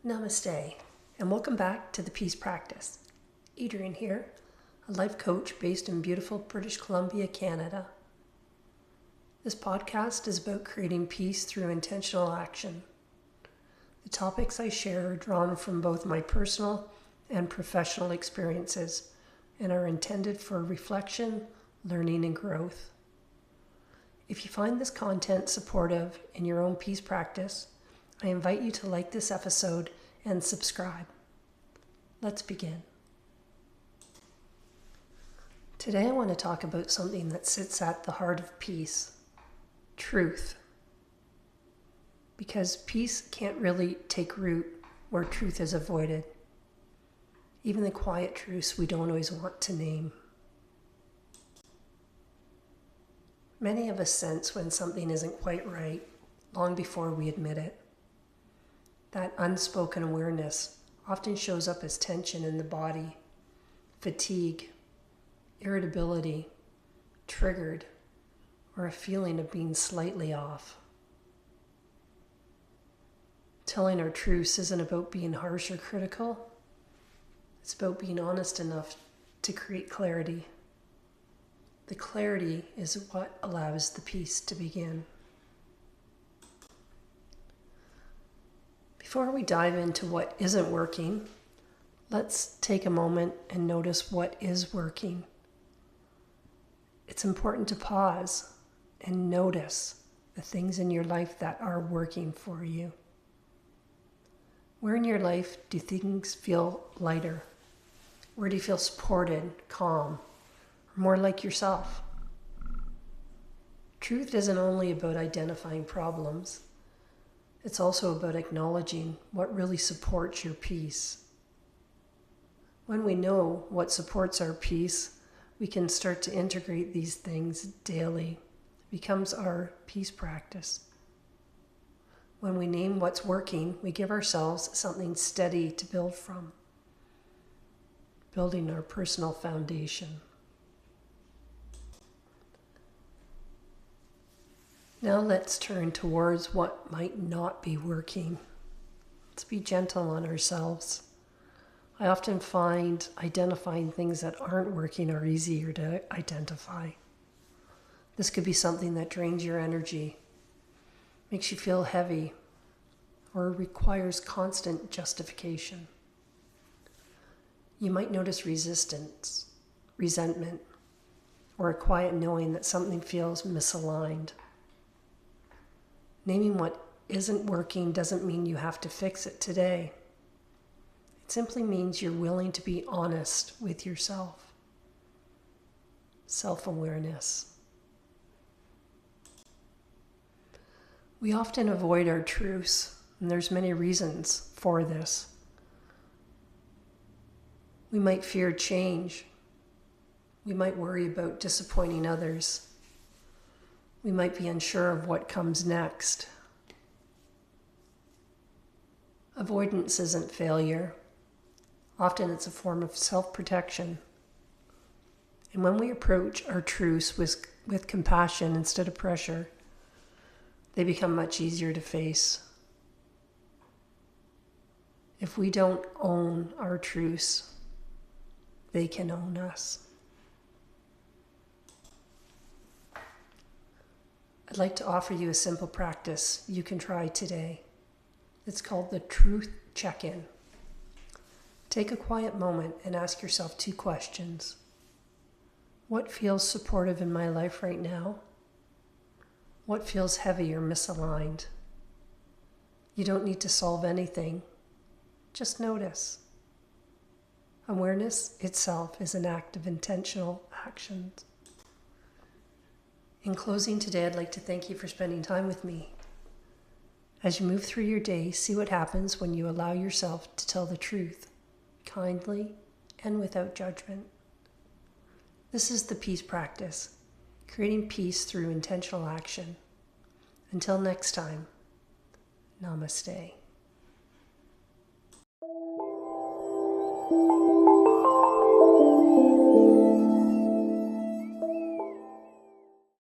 Namaste, and welcome back to the Peace Practice. Adrian here, a life coach based in beautiful British Columbia, Canada. This podcast is about creating peace through intentional action. The topics I share are drawn from both my personal and professional experiences and are intended for reflection, learning, and growth. If you find this content supportive in your own peace practice, I invite you to like this episode and subscribe. Let's begin. Today I want to talk about something that sits at the heart of peace, truth. Because peace can't really take root where truth is avoided. Even the quiet truths we don't always want to name. Many of us sense when something isn't quite right long before we admit it. That unspoken awareness often shows up as tension in the body, fatigue, irritability, triggered, or a feeling of being slightly off. Telling our truths isn't about being harsh or critical. It's about being honest enough to create clarity. The clarity is what allows the peace to begin. Before we dive into what isn't working, let's take a moment and notice what is working. It's important to pause and notice the things in your life that are working for you. Where in your life do things feel lighter? Where do you feel supported, calm, or more like yourself? Truth isn't only about identifying problems. It's also about acknowledging what really supports your peace. When we know what supports our peace, we can start to integrate these things daily. It becomes our peace practice. When we name what's working, we give ourselves something steady to build from, building our personal foundation. Now let's turn towards what might not be working. Let's be gentle on ourselves. I often find identifying things that aren't working are easier to identify. This could be something that drains your energy, makes you feel heavy, or requires constant justification. You might notice resistance, resentment, or a quiet knowing that something feels misaligned. Naming what isn't working doesn't mean you have to fix it today. It simply means you're willing to be honest with yourself. Self-awareness. We often avoid our truths, and there's many reasons for this. We might fear change. We might worry about disappointing others. We might be unsure of what comes next. Avoidance isn't failure. Often it's a form of self-protection. And when we approach our truths with compassion instead of pressure, they become much easier to face. If we don't own our truths, they can own us. I'd like to offer you a simple practice you can try today. It's called the Truth Check-In. Take a quiet moment and ask yourself 2 questions. What feels supportive in my life right now? What feels heavy or misaligned? You don't need to solve anything. Just notice. Awareness itself is an act of intentional action. In closing today, I'd like to thank you for spending time with me. As you move through your day, see what happens when you allow yourself to tell the truth, kindly and without judgment. This is the peace practice, creating peace through intentional action. Until next time, namaste.